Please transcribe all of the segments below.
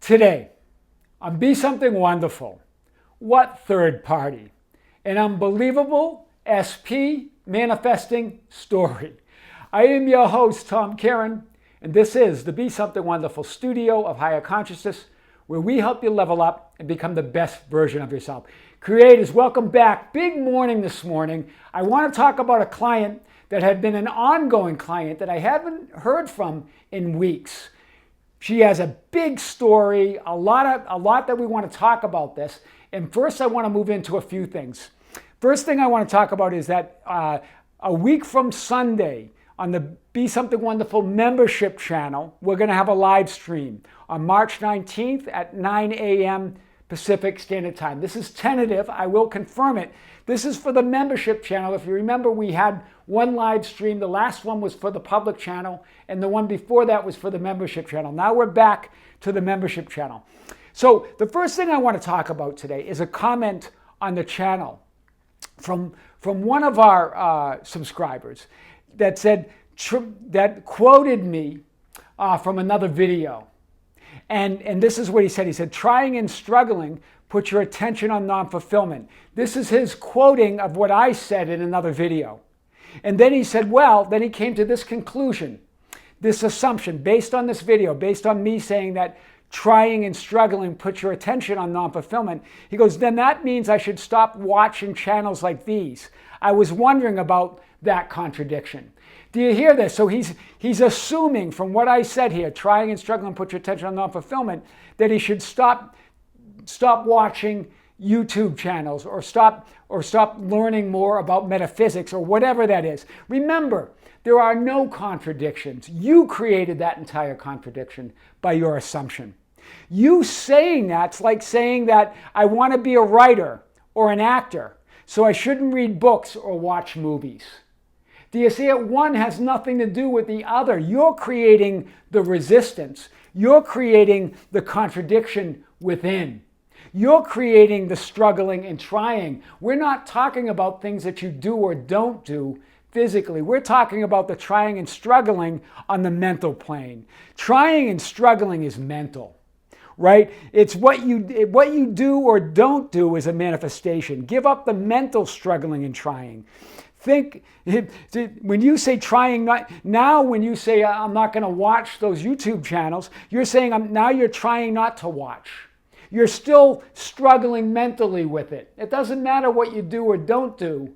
Today, on Be Something Wonderful, what third party? An unbelievable SP manifesting story. I am your host, Tom Karen, and this is the Be Something Wonderful studio of higher consciousness, where we help you level up and become the best version of yourself. Creators, welcome back. Big morning this morning. I want to talk about a client that had been an ongoing client that I haven't heard from in weeks. She has a big story, a lot that we want to talk about this. And first, I want to move into a few things. First thing I want to talk about is that a week from Sunday on the Be Something Wonderful membership channel, we're going to have a live stream on March 19th at 9 a.m. Pacific Standard Time. This is tentative. I will confirm it. This is for the membership channel. If you remember, we had one live stream. The last one was for the public channel, and the one before that was for the membership channel. Now we're back to the membership channel. So the first thing I want to talk about today is a comment on the channel from one of our subscribers that said, that quoted me from another video. And this is what he said. He said, trying and struggling, put your attention on non-fulfillment. This is his quoting of what I said in another video. And then he said, well, then he came to this conclusion, this assumption, based on this video, based on me saying that trying and struggling, put your attention on non-fulfillment. He goes, then that means I should stop watching channels like these. I was wondering about that contradiction. Do you hear this? So he's assuming from what I said here, trying and struggling, put your attention on non-fulfillment, that he should stop watching YouTube channels or stop learning more about metaphysics or whatever that is. Remember, there are no contradictions. You created that entire contradiction by your assumption. You saying that's like saying that I want to be a writer or an actor, so I shouldn't read books or watch movies. Do you see it? One has nothing to do with the other. You're creating the resistance. You're creating the contradiction within. You're creating the struggling and trying. We're not talking about things that you do or don't do physically. We're talking about the trying and struggling on the mental plane. Trying and struggling is mental, right? It's what you do or don't do is a manifestation. Give up the mental struggling and trying. Think, when you say trying, when you say I'm not going to watch those YouTube channels, you're saying now you're trying not to watch. You're still struggling mentally with it. It doesn't matter what you do or don't do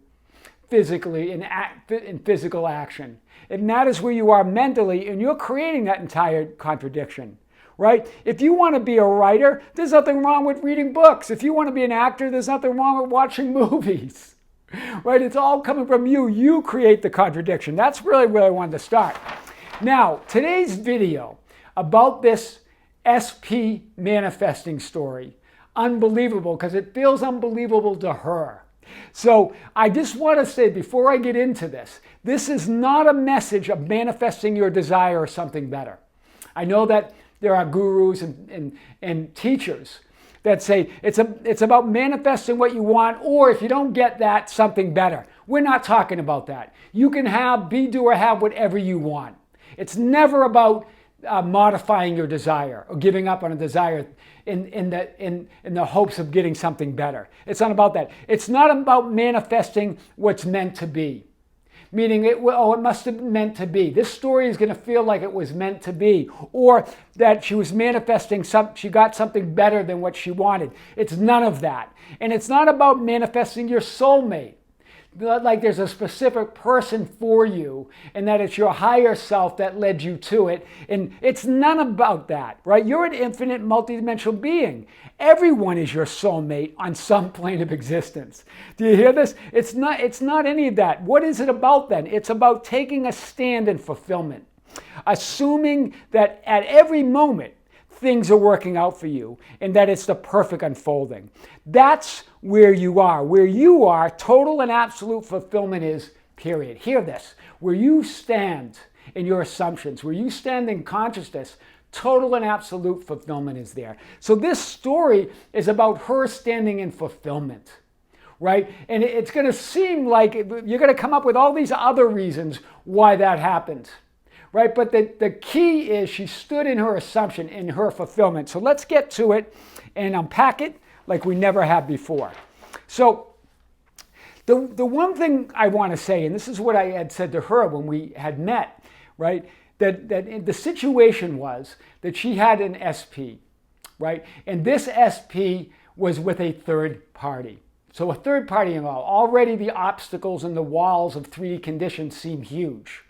physically in physical action. It matters where you are mentally, and you're creating that entire contradiction, right? If you want to be a writer, there's nothing wrong with reading books. If you want to be an actor, there's nothing wrong with watching movies. Right? It's all coming from you. You create the contradiction. That's really where I wanted to start. Now, today's video about this SP manifesting story, unbelievable, because it feels unbelievable to her. So I just want to say, before I get into this, this is not a message of manifesting your desire or something better. I know that there are gurus and teachers that say it's about manifesting what you want, or if you don't get that, something better. We're not talking about that. You can be, do, or have whatever you want. It's never about modifying your desire or giving up on a desire in the hopes of getting something better. It's not about that. It's not about manifesting what's meant to be. Meaning, it must have been meant to be. This story is going to feel like it was meant to be. Or that she was manifesting, she got something better than what she wanted. It's none of that. And it's not about manifesting your soulmate. Like there's a specific person for you and that it's your higher self that led you to it. And it's none about that, right? You're an infinite multidimensional being. Everyone is your soulmate on some plane of existence. Do you hear this? It's not any of that. What is it about then? It's about taking a stand in fulfillment. Assuming that at every moment, things are working out for you and that it's the perfect unfolding. That's where you are. Where you are, total and absolute fulfillment is, period. Hear this. Where you stand in your assumptions, where you stand in consciousness, total and absolute fulfillment is there. So this story is about her standing in fulfillment, right? And it's going to seem like you're going to come up with all these other reasons why that happened. right? But the key is she stood in her assumption, in her fulfillment. So let's get to it and unpack it like we never have before. So the one thing I want to say, and this is what I had said to her when we had met, right? That the situation was that she had an SP, right? And this SP was with a third party. So a third party involved. Already the obstacles and the walls of 3D conditions seem huge.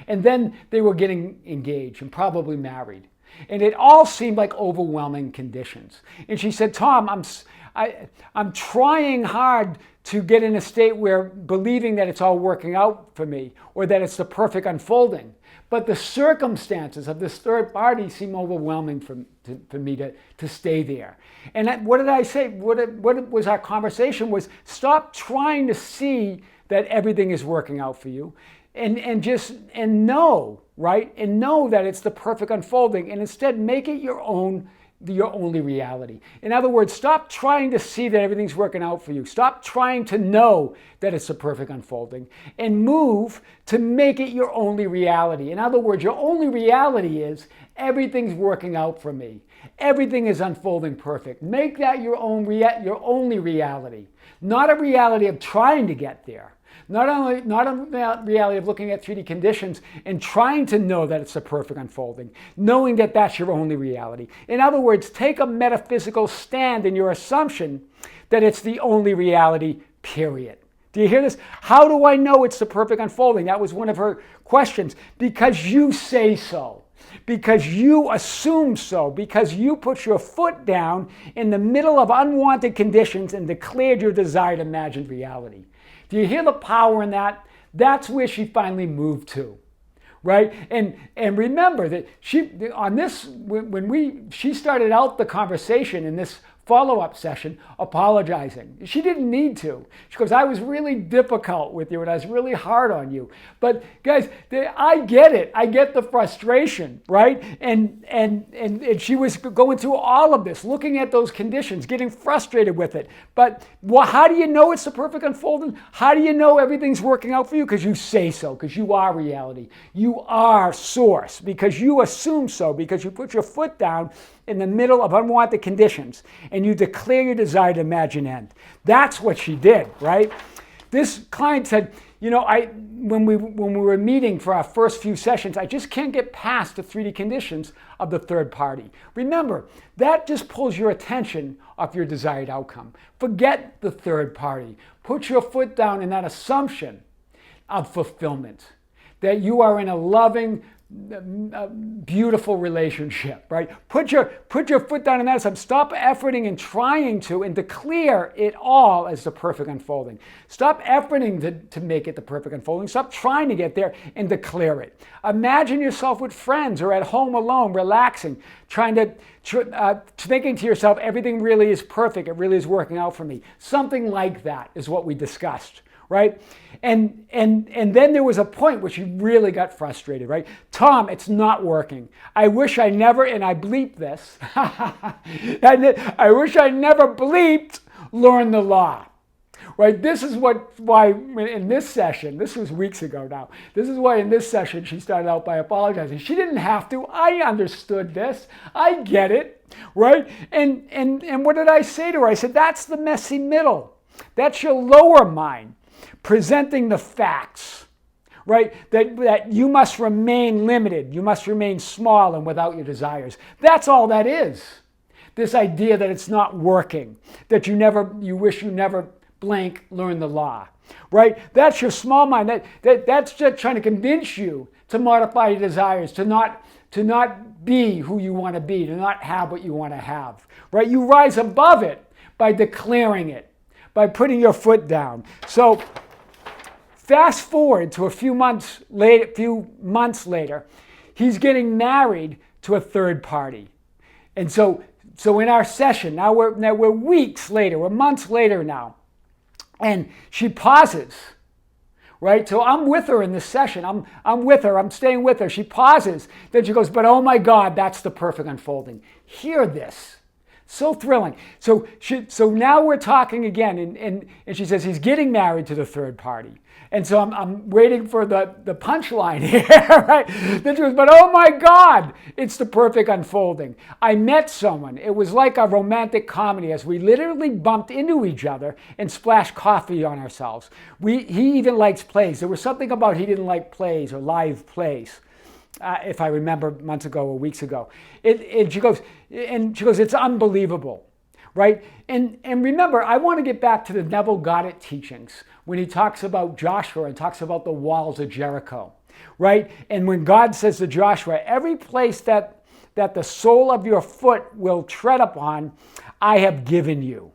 And then they were getting engaged and probably married. And it all seemed like overwhelming conditions. And she said, Tom, I'm trying hard to get in a state where believing that it's all working out for me or that it's the perfect unfolding. But the circumstances of this third party seem overwhelming for me to stay there. And what did I say? What was our conversation was stop trying to see that everything is working out for you and know, right? And know that it's the perfect unfolding and instead make it your only reality. In other words, stop trying to see that everything's working out for you. Stop trying to know that it's the perfect unfolding and move to make it your only reality. In other words, your only reality is everything's working out for me. Everything is unfolding perfect. Make that your only reality, not a reality of trying to get there. Not a reality of looking at 3D conditions and trying to know that it's the perfect unfolding, knowing that that's your only reality. In other words, take a metaphysical stand in your assumption that it's the only reality, period. Do you hear this? How do I know it's the perfect unfolding? That was one of her questions. Because you say so. Because you assume so. Because you put your foot down in the middle of unwanted conditions and declared your desired imagined reality. Do you hear the power in that? That's where she finally moved to, right? And remember that she started out the conversation in this follow-up session apologizing. She didn't need to. She goes, I was really difficult with you and I was really hard on you. But guys, I get it. I get the frustration, right? And she was going through all of this, looking at those conditions, getting frustrated with it. But how do you know it's the perfect unfolding? How do you know everything's working out for you? Because you say so, because you are reality. You are source, because you assume so, because you put your foot down in the middle of unwanted conditions and you declare your desire to imagine end. That's what she did, right? This client said, you know, when we were meeting for our first few sessions, I just can't get past the 3D conditions of the third party. Remember, that just pulls your attention off your desired outcome. Forget the third party. Put your foot down in that assumption of fulfillment, that you are in a loving, beautiful relationship, right? Put your foot down in that. Stop efforting and trying to and declare it all as the perfect unfolding. Stop efforting to make it the perfect unfolding. Stop trying to get there and declare it. Imagine yourself with friends or at home alone, relaxing, thinking to yourself, everything really is perfect. It really is working out for me. Something like that is what we discussed. Right? And then there was a point where she really got frustrated, right? Tom, it's not working. I wish I never, and I bleeped this, I wish I never bleeped learn the law. Right? This is why in this session, this was weeks ago now, this is why in this session she started out by apologizing. She didn't have to. I understood this. I get it. Right? And what did I say to her? I said, that's the messy middle. That's your lower mind. Presenting the facts, right? That you must remain limited, you must remain small and without your desires. That's all that is. This idea that it's not working, that you wish you never blank learned the law, right? That's your small mind. That's just trying to convince you to modify your desires, to not be who you want to be, to not have what you want to have, right? You rise above it by declaring it, by putting your foot down. So fast forward to a few months later, he's getting married to a third party. And so in our session, now we're weeks later, we're months later now, and she pauses, right? So I'm with her in this session. I'm with her. I'm staying with her. She pauses. Then she goes, but oh my God, that's the perfect unfolding. Hear this. So thrilling. So now we're talking again, and she says he's getting married to the third party. And so I'm waiting for the punchline here, right? The truth, but oh my God, it's the perfect unfolding. I met someone. It was like a romantic comedy as we literally bumped into each other and splashed coffee on ourselves. He even likes plays. There was something about he didn't like plays or live plays. If I remember months ago or weeks ago. And she goes, it's unbelievable, right? And remember, I want to get back to the Neville Goddard teachings when he talks about Joshua and talks about the walls of Jericho, right? And when God says to Joshua, every place that the sole of your foot will tread upon, I have given you.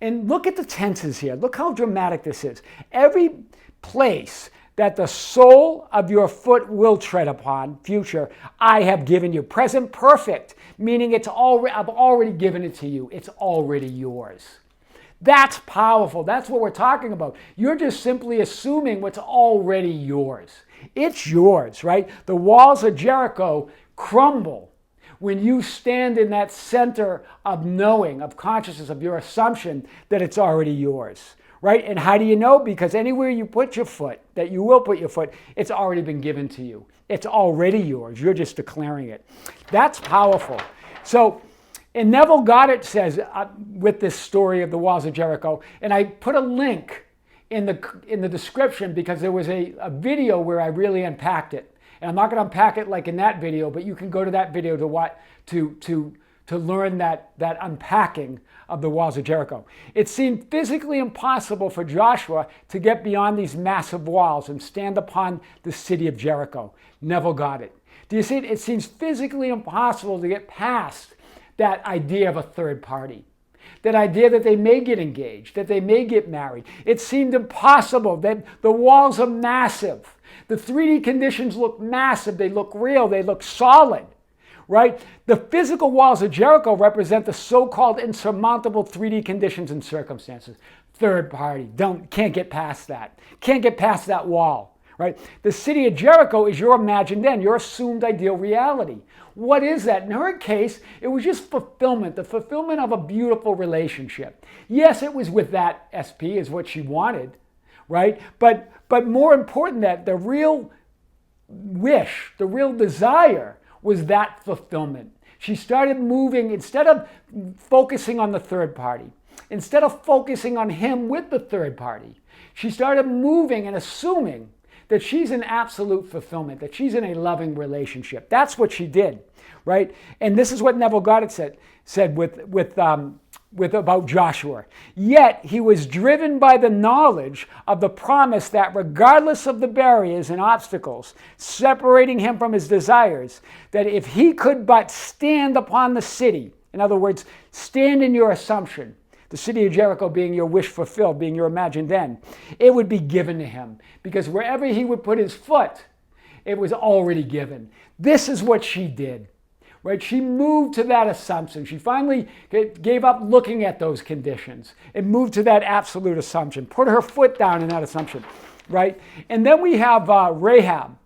And look at the tenses here. Look how dramatic this is. Every place that the sole of your foot will tread upon, future, I have given you. Present perfect, meaning I've already given it to you. It's already yours. That's powerful. That's what we're talking about. You're just simply assuming what's already yours. It's yours, right? The walls of Jericho crumble when you stand in that center of knowing, of consciousness, of your assumption that it's already yours. Right? And how do you know? Because anywhere you put your foot, that you will put your foot, it's already been given to you. It's already yours. You're just declaring it. That's powerful. So, and Neville Goddard says, with this story of the walls of Jericho, and I put a link in the description because there was a video where I really unpacked it. And I'm not going to unpack it like in that video, but you can go to that video to learn that unpacking of the walls of Jericho. It seemed physically impossible for Joshua to get beyond these massive walls and stand upon the city of Jericho. Neville Goddard. Do you see it? It seems physically impossible to get past that idea of a third party. That idea that they may get engaged, that they may get married. It seemed impossible. That the walls are massive. The 3D conditions look massive. They look real. They look solid. Right? The physical walls of Jericho represent the so-called insurmountable 3D conditions and circumstances. Third party, can't get past that. Can't get past that wall, right? The city of Jericho is your imagined end, your assumed ideal reality. What is that? In her case, it was just fulfillment, the fulfillment of a beautiful relationship. Yes, it was with that SP is what she wanted, right? But more important that the real wish, the real desire was that fulfillment. She started moving, instead of focusing on the third party, instead of focusing on him with the third party, she started moving and assuming that she's in absolute fulfillment, that she's in a loving relationship. That's what she did, right? And this is what Neville Goddard said with about Joshua. Yet he was driven by the knowledge of the promise that regardless of the barriers and obstacles separating him from his desires, that if he could but stand upon the city, in other words, stand in your assumption, the city of Jericho being your wish fulfilled, being your imagined end, it would be given to him. Because wherever he would put his foot, it was already given. This is what she did. Right? She moved to that assumption. She finally gave up looking at those conditions and moved to that absolute assumption, put her foot down in that assumption, right? And then we have Rahab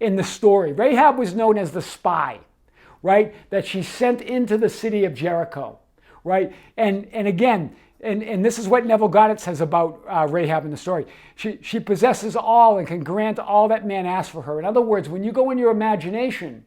in the story. Rahab was known as the spy, right? That she sent into the city of Jericho, right? And again, and this is what Neville Goddard says about Rahab in the story. She possesses all and can grant all that man asks for her. In other words, when you go in your imagination,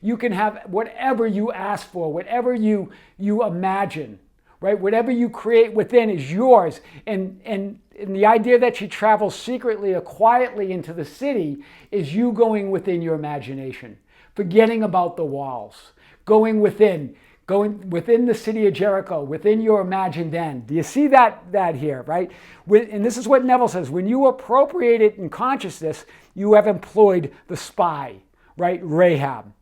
you can have whatever you ask for, whatever you imagine, right? Whatever you create within is yours. And the idea that she travels secretly or quietly into the city is you going within your imagination, forgetting about the walls, going within the city of Jericho, within your imagined end. Do you see that here, right? And this is what Neville says. When you appropriate it in consciousness, you have employed the spy, right? Rahab.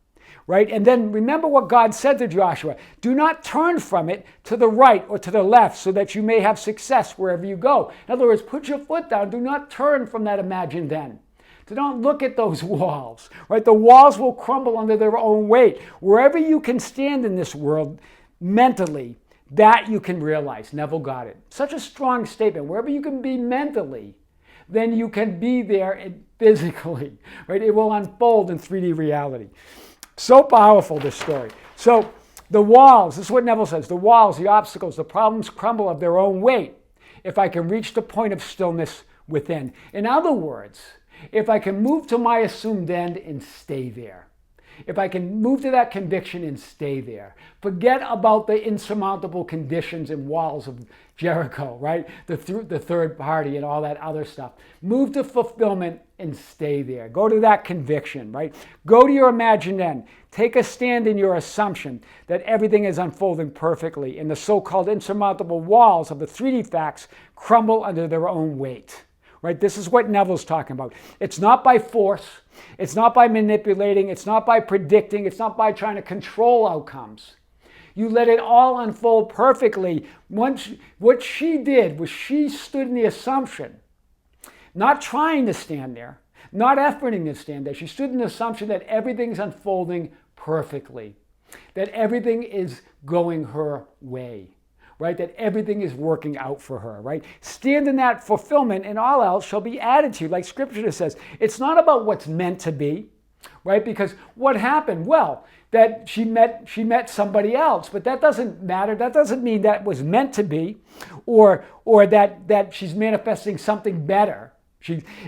Right? And then remember what God said to Joshua. Do not turn from it to the right or to the left so that you may have success wherever you go. In other words, put your foot down. Do not turn from that imagined end. Do not look at those walls. Right? The walls will crumble under their own weight. Wherever you can stand in this world mentally, that you can realize. Neville Goddard. Such a strong statement. Wherever you can be mentally, then you can be there physically. Right? It will unfold in 3D reality. So powerful, this story. So The walls, this is what Neville says, the walls, the obstacles, the problems crumble of their own weight if I can reach the point of stillness within. In other words, if I can move to my assumed end and stay there. If I can move to that conviction and stay there. Forget about the insurmountable conditions and walls of Jericho, right? The third party and all that other stuff. Move to fulfillment and stay there. Go to that conviction, right? Go to your imagined end. Take a stand in your assumption that everything is unfolding perfectly and the so-called insurmountable walls of the 3D facts crumble under their own weight. Right? This is what Neville's talking about. It's not by force. It's not by manipulating. It's not by predicting. It's not by trying to control outcomes. You let it all unfold perfectly. What she did was she stood in the assumption, not trying to stand there, not efforting to stand there. She stood in the assumption that everything's unfolding perfectly, that everything is going her way. Right? That everything is working out for her, right? Stand in that fulfillment and all else shall be added to you, like Scripture says. It's not about what's meant to be, right? Because what happened? Well, that she met somebody else, but that doesn't matter. That doesn't mean that was meant to be, or that she's manifesting something better.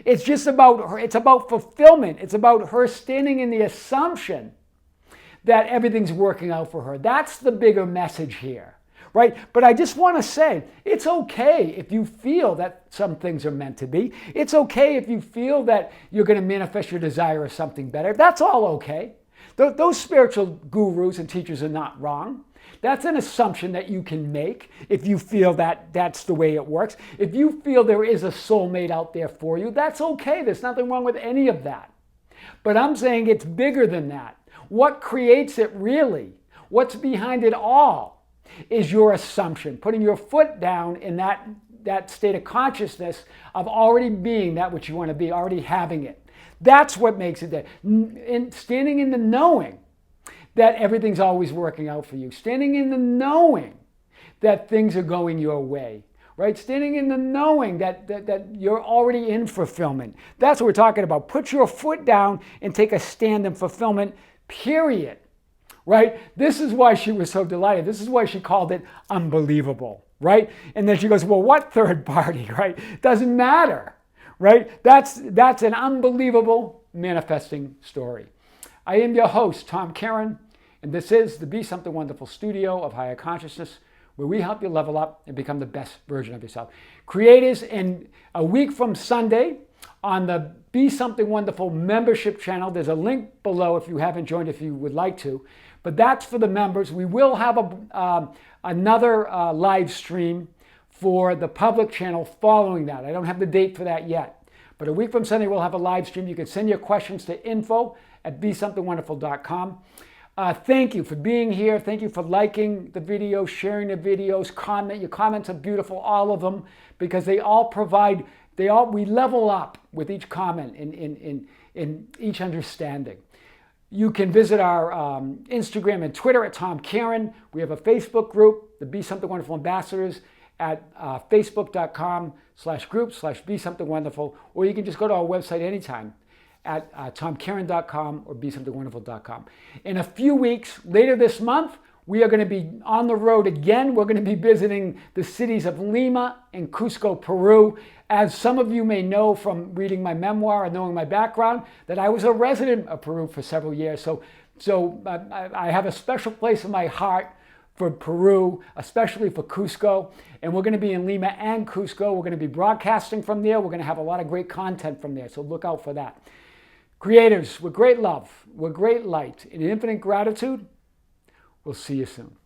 It's just about her. It's about fulfillment. It's about her standing in the assumption that everything's working out for her. That's the bigger message here. Right? But I just want to say, it's okay if you feel that some things are meant to be. It's okay if you feel that you're going to manifest your desire of something better. That's all okay. Those spiritual gurus and teachers are not wrong. That's an assumption that you can make if you feel that that's the way it works. If you feel there is a soulmate out there for you, that's okay. There's nothing wrong with any of that. But I'm saying it's bigger than that. What creates it really? What's behind it all? Is your assumption, putting your foot down in that state of consciousness of already being that which you want to be, already having it. That's what makes it there. Standing in the knowing that everything's always working out for you. Standing in the knowing that things are going your way. Right? Standing in the knowing that you're already in fulfillment. That's what we're talking about. Put your foot down and take a stand in fulfillment, period. Right? This is why she was so delighted. This is why she called it unbelievable, right? And then she goes, well, what third party, right? Doesn't matter, right? That's an unbelievable manifesting story. I am your host, Tom Caron, and this is the Be Something Wonderful studio of Higher Consciousness, where we help you level up and become the best version of yourself. Creators, in a week from Sunday, on the Be Something Wonderful membership channel, there's a link below if you haven't joined, if you would like to. But that's for the members. We will have another live stream for the public channel following that. I don't have the date for that yet. But a week from Sunday, we'll have a live stream. You can send your questions to info@besomethingwonderful.com. Thank you for being here. Thank you for liking the videos, sharing the videos, comment. Your comments are beautiful, all of them, because they all provide, we level up with each comment in each understanding. You can visit our Instagram and Twitter at Tom Caron. We have a Facebook group, the Be Something Wonderful Ambassadors, at facebook.com/group/BeSomethingWonderful, or you can just go to our website anytime at tomcaron.com or BeSomethingWonderful.com. In a few weeks, later this month, we are going to be on the road again. We're going to be visiting the cities of Lima and Cusco, Peru. As some of you may know from reading my memoir and knowing my background, that I was a resident of Peru for several years. So I have a special place in my heart for Peru, especially for Cusco. And we're going to be in Lima and Cusco. We're going to be broadcasting from there. We're going to have a lot of great content from there. So look out for that. Creators, with great love, with great light, and infinite gratitude, we'll see you soon.